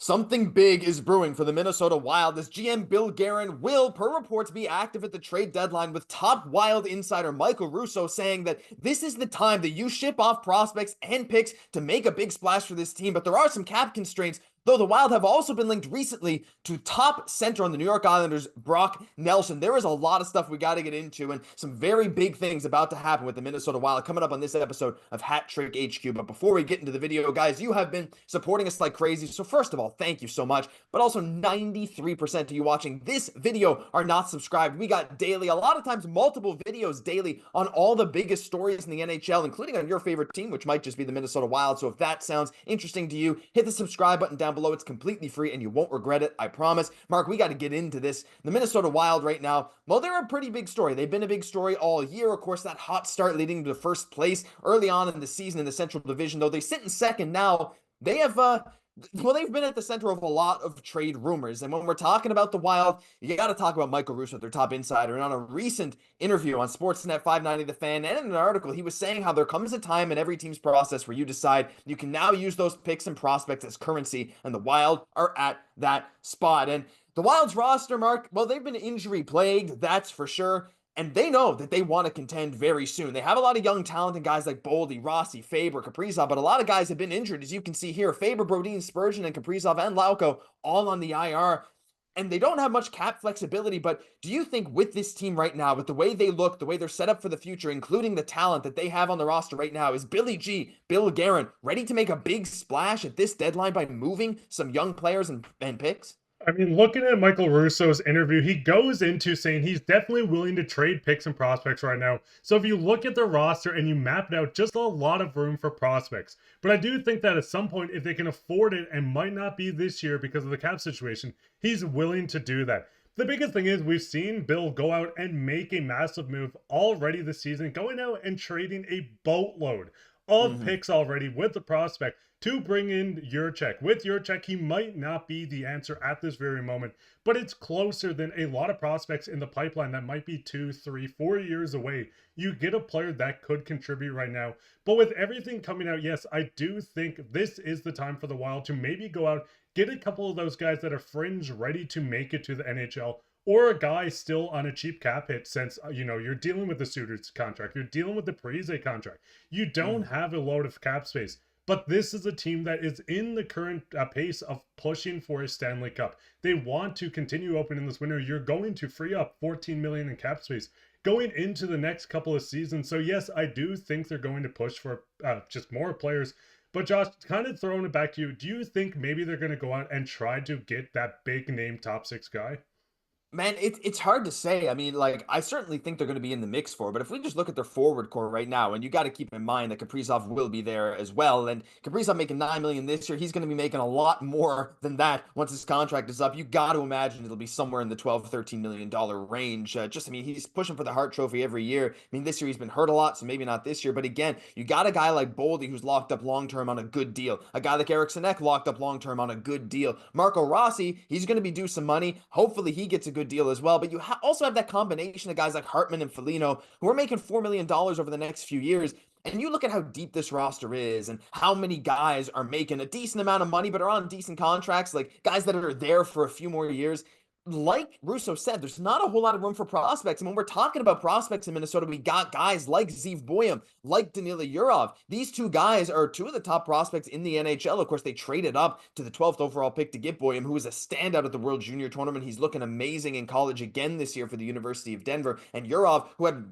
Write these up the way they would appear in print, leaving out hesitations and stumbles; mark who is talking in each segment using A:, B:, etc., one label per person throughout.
A: Something big is brewing for the Minnesota Wild as GM Bill Guerin will, per reports, be active at the trade deadline, with top Wild insider Marco Rossi saying that this is the time that you ship off prospects and picks to make a big splash for this team. But there are some cap constraints, though the Wild have also been linked recently to top center on the New York Islanders, Brock Nelson. There is a lot of stuff we got to get into and some very big things about to happen with the Minnesota Wild coming up on this episode of Hat Trick HQ. But before we get into the video, guys, you have been supporting us like crazy. So first of all, thank you so much. But also 93% of you watching this video are not subscribed. We got daily, a lot of times multiple videos daily on all the biggest stories in the NHL, including on your favorite team, which might just be the Minnesota Wild. So if that sounds interesting to you, hit the subscribe button down below. It's completely free and you won't regret it, I promise. Mark, we got to get into this. The Minnesota Wild right now, well, they're a pretty big story. They've been a big story all year. Of course, that hot start leading to first place early on in the season in the Central Division, though they sit in second now. They have they've been at the center of a lot of trade rumors. And when we're talking about the Wild, you got to talk about Marco Rossi, their top insider. And on a recent interview on Sportsnet 590 The Fan and in an article, he was saying how there comes a time in every team's process where you decide you can now use those picks and prospects as currency. And the Wild are at that spot. And the Wild's roster, Mark, well, they've been injury plagued, that's for sure. And they know that they want to contend very soon. They have a lot of young, talented guys like Boldy, Rossi, Faber, Kaprizov, but a lot of guys have been injured, as you can see here. Faber, Brodin, Spurgeon, and Kaprizov and Lauko all on the IR. And they don't have much cap flexibility, but do you think with this team right now, with the way they look, the way they're set up for the future, including the talent that they have on the roster right now, is Bill Guerin, ready to make a big splash at this deadline by moving some young players and picks?
B: I mean, looking at Michael Russo's interview, he goes into saying he's definitely willing to trade picks and prospects right now. So if you look at the roster and you map it out, just a lot of room for prospects. But I do think that at some point, if they can afford it, and might not be this year because of the cap situation, he's willing to do that. The biggest thing is we've seen Bill go out and make a massive move already this season, going out and trading a boatload of picks already with the prospect to bring in Yurchek. With Yurchek, he might not be the answer at this very moment, but it's closer than a lot of prospects in the pipeline that might be 2, 3, 4 years away. You get a player that could contribute right now. But with everything coming out, yes, I do think this is the time for the Wild to maybe go out, get a couple of those guys that are fringe ready to make it to the NHL, or a guy still on a cheap cap hit, since, you're dealing with the Suter's contract, you're dealing with the Parise contract. You don't have a load of cap space. But this is a team that is in the current pace of pushing for a Stanley Cup. They want to continue opening this winter. You're going to free up $14 million in cap space going into the next couple of seasons. So yes, I do think they're going to push for just more players. But Josh, kind of throwing it back to you, do you think maybe they're going to go out and try to get that big name top six guy?
A: Man, it's hard to say. I mean, like, I certainly think they're going to be in the mix for, but if we just look at their forward core right now, and you got to keep in mind that Kaprizov will be there as well, and Kaprizov making $9 million this year, he's going to be making a lot more than that once his contract is up. You got to imagine it'll be somewhere in the $12-13 million range. I mean, he's pushing for the Hart Trophy every year. I mean, this year he's been hurt a lot, so maybe not this year, but again, you got a guy like Boldy who's locked up long-term on a good deal. A guy like Eriksson Ek locked up long-term on a good deal. Marco Rossi, he's going to be due some money. Hopefully he gets a good deal as well, but you also have that combination of guys like Hartman and Foligno who are making $4 million over the next few years. And you look at how deep this roster is and how many guys are making a decent amount of money but are on decent contracts, like guys that are there for a few more years. Like Russo said, there's not a whole lot of room for prospects. And when we're talking about prospects in Minnesota, we got guys like Zeev Buium, like Danila Yurov. These two guys are two of the top prospects in the NHL. Of course, they traded up to the 12th overall pick to get Buium, who was a standout at the World Junior Tournament. He's looking amazing in college again this year for the University of Denver. And Yurov, who had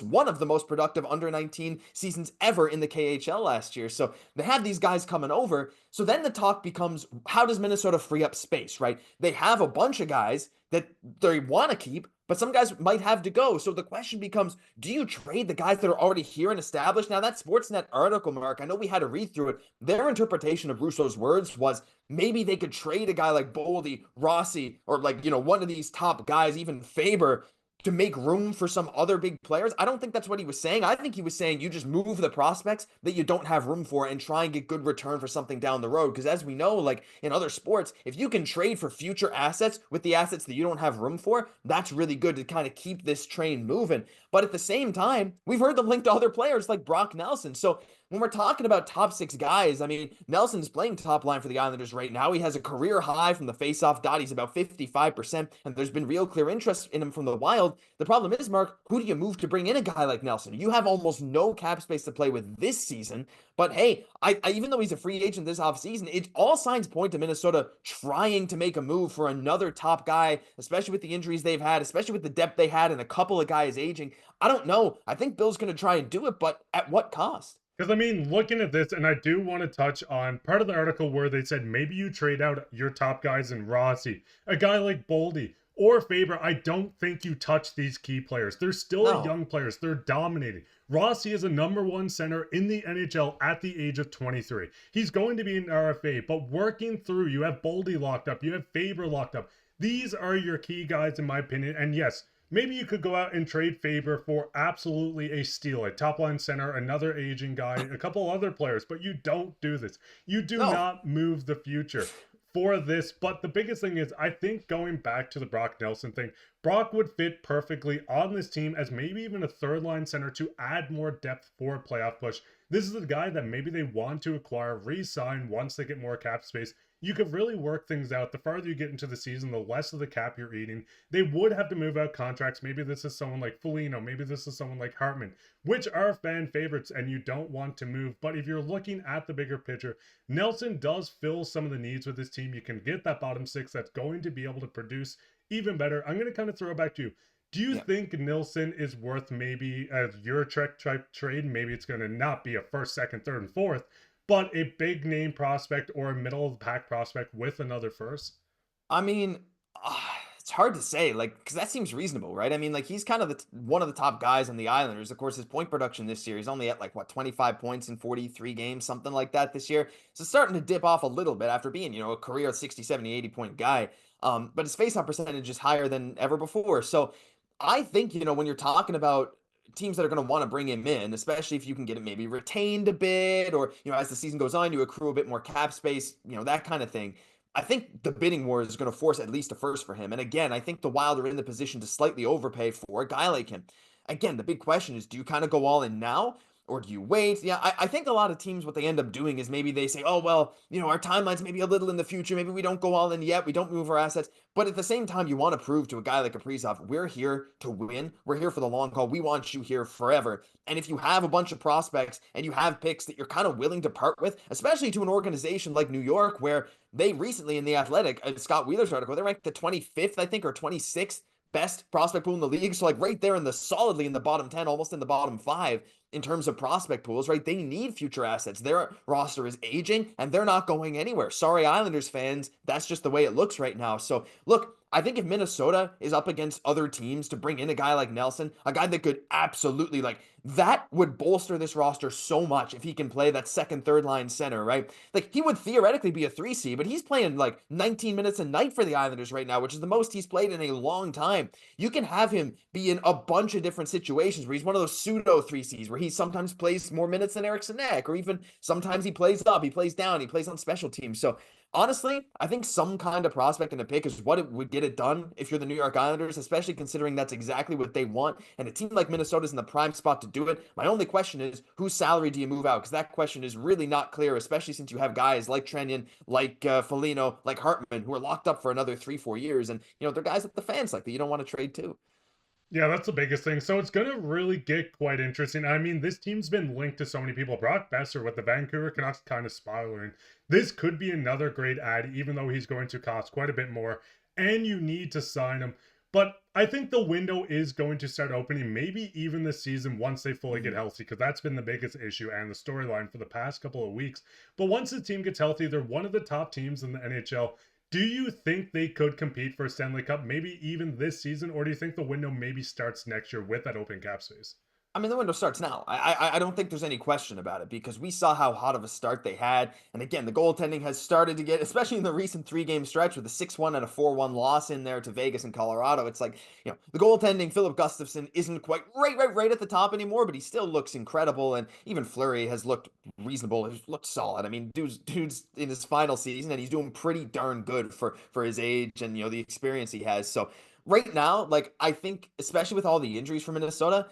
A: one of the most productive under-19 seasons ever in the KHL last year. So they have these guys coming over. So then the talk becomes, how does Minnesota free up space, right? They have a bunch of guys that they want to keep, but some guys might have to go. So the question becomes, do you trade the guys that are already here and established? Now, that Sportsnet article, Mark, I know we had to read through it. Their interpretation of Russo's words was maybe they could trade a guy like Boldy, Rossi, or one of these top guys, even Faber, to make room for some other big players. I don't think that's what he was saying. I think he was saying you just move the prospects that you don't have room for and try and get good return for something down the road. Because as we know, like in other sports, if you can trade for future assets with the assets that you don't have room for, that's really good to kind of keep this train moving. But at the same time, we've heard them linked to other players like Brock Nelson. So when we're talking about top six guys, I mean, Nelson's playing top line for the Islanders right now. He has a career high from the faceoff dot. He's about 55%, and there's been real clear interest in him from the Wild. The problem is, Mark, who do you move to bring in a guy like Nelson? You have almost no cap space to play with this season. But hey, even though he's a free agent this offseason, it all signs point to Minnesota trying to make a move for another top guy, especially with the injuries they've had, especially with the depth they had, and a couple of guys aging. I don't know. I think Bill's going to try and do it, but at what cost?
B: Because, I mean, looking at this, and I do want to touch on part of the article where they said maybe you trade out your top guys in Rossi, a guy like Boldy or Faber. I don't think you touch these key players. They're still young players. They're dominating. Rossi is a #1 center in the NHL at the age of 23. He's going to be an RFA, but working through, you have Boldy locked up, you have Faber locked up. These are your key guys, in my opinion. And yes, maybe you could go out and trade Faber for absolutely a steal, a top line center, another aging guy, a couple other players, but you don't do this. You do not move the future for this. But the biggest thing is, I think going back to the Brock Nelson thing, Brock would fit perfectly on this team as maybe even a third line center to add more depth for a playoff push. This is a guy that maybe they want to acquire, re-sign once they get more cap space. You could really work things out. The farther you get into the season, the less of the cap you're eating. They would have to move out contracts. Maybe this is someone like Foligno. Maybe this is someone like Hartman, which are fan favorites and you don't want to move. But if you're looking at the bigger picture, Nelson does fill some of the needs with this team. You can get that bottom six that's going to be able to produce even better. I'm going to kind of throw it back to you. Do you think Nilsson is worth maybe a Eurotrek type trade? Maybe it's going to not be a first, second, third, and fourth, but a big name prospect or a middle of the pack prospect with another first?
A: I mean, it's hard to say, like, because that seems reasonable, right? I mean, like, he's kind of one of the top guys on the Islanders. Of course, his point production this year, he's only at like, what, 25 points in 43 games, something like that this year. So starting to dip off a little bit after being, a career 60, 70, 80-point guy. But his faceoff percentage is higher than ever before. So I think, when you're talking about teams that are going to want to bring him in, especially if you can get it maybe retained a bit, or, as the season goes on, you accrue a bit more cap space, that kind of thing. I think the bidding war is going to force at least a first for him. And again, I think the Wild are in the position to slightly overpay for a guy like him. Again, the big question is, do you kind of go all in now? Or do you wait? Yeah, I think a lot of teams, what they end up doing is maybe they say, oh, well, our timeline's maybe a little in the future. Maybe we don't go all in yet. We don't move our assets. But at the same time, you want to prove to a guy like Kaprizov, we're here to win. We're here for the long haul. We want you here forever. And if you have a bunch of prospects and you have picks that you're kind of willing to part with, especially to an organization like New York, where they recently in the Athletic, Scott Wheeler's article, they're ranked the 25th, I think, or 26th best prospect pool in the league. So like right there in the solidly in the bottom 10, almost in the bottom 5 in terms of prospect pools, right? They need future assets. Their roster is aging and they're not going anywhere. Sorry, Islanders fans. That's just the way it looks right now. So look, I think if Minnesota is up against other teams to bring in a guy like Nelson, a guy that could absolutely that would bolster this roster so much if he can play that second, third line center, right? Like he would theoretically be a 3C, but he's playing like 19 minutes a night for the Islanders right now, which is the most he's played in a long time. You can have him be in a bunch of different situations where he's one of those pseudo 3Cs where he sometimes plays more minutes than Eriksson Ek, or even sometimes he plays up, he plays down, he plays on special teams. So honestly, I think some kind of prospect in a pick is what it would get it done if you're the New York Islanders, especially considering that's exactly what they want. And a team like Minnesota's in the prime spot to do it. My only question is, whose salary do you move out? Because that question is really not clear, especially since you have guys like Trenyon, like Foligno, like Hartman, who are locked up for another 3-4 years. And, they're guys that the fans like that you don't want to trade to.
B: Yeah, that's the biggest thing. So it's going to really get quite interesting. I mean, this team's been linked to so many people. Brock Besser with the Vancouver Canucks kind of spiraling. This could be another great add, even though he's going to cost quite a bit more. And you need to sign him. But I think the window is going to start opening, maybe even this season once they fully get healthy, because that's been the biggest issue and the storyline for the past couple of weeks. But once the team gets healthy, they're one of the top teams in the NHL. Do you think they could compete for a Stanley Cup, maybe even this season, or do you think the window maybe starts next year with that open cap space?
A: I mean, the window starts now. I don't think there's any question about it because we saw how hot of a start they had. And again, the goaltending has started to get, especially in the recent 3-game stretch with a 6-1 and a 4-1 loss in there to Vegas and Colorado. It's like, the goaltending, Filip Gustavsson isn't quite right at the top anymore, but he still looks incredible. And even Fleury has looked reasonable. He's looked solid. I mean, dude's in his final season and he's doing pretty darn good for his age and, the experience he has. So right now, I think, especially with all the injuries for Minnesota,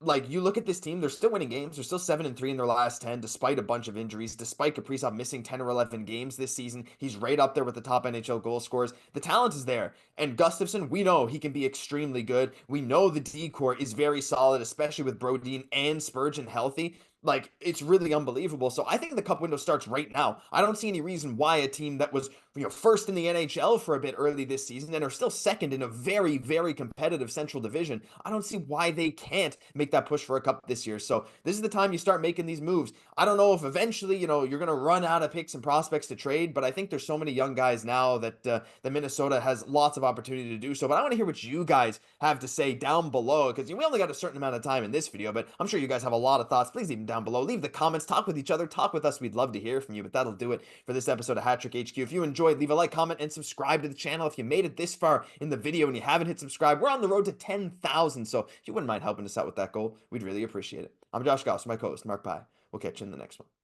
A: like, you look at this team, they're still winning games. They're still 7-3 in their last 10, despite a bunch of injuries, despite Kaprizov missing 10 or 11 games this season. He's right up there with the top NHL goal scorers. The talent is there. And Gustavsson, we know he can be extremely good. We know the D-core is very solid, especially with Brodin and Spurgeon healthy. Like, it's really unbelievable. So I think the cup window starts right now. I don't see any reason why a team that was, first in the NHL for a bit early this season and are still second in a very, very competitive Central Division, I don't see why they can't make that push for a cup this year. So this is the time you start making these moves. I don't know if eventually, you're going to run out of picks and prospects to trade, but I think there's so many young guys now that Minnesota has lots of opportunity to do so. But I want to hear what you guys have to say down below, because we only got a certain amount of time in this video, but I'm sure you guys have a lot of thoughts. Please leave them down below. Leave the comments, talk with each other, talk with us. We'd love to hear from you. But that'll do it for this episode of Hat Trick HQ. If you enjoyed, leave a like, comment, and subscribe to the channel. If you made it this far in the video and you haven't hit subscribe, we're on the road to 10,000. So if you wouldn't mind helping us out with that goal, we'd really appreciate it. I'm Josh Gosse, my co-host, Mark Pye. We'll catch you in the next one.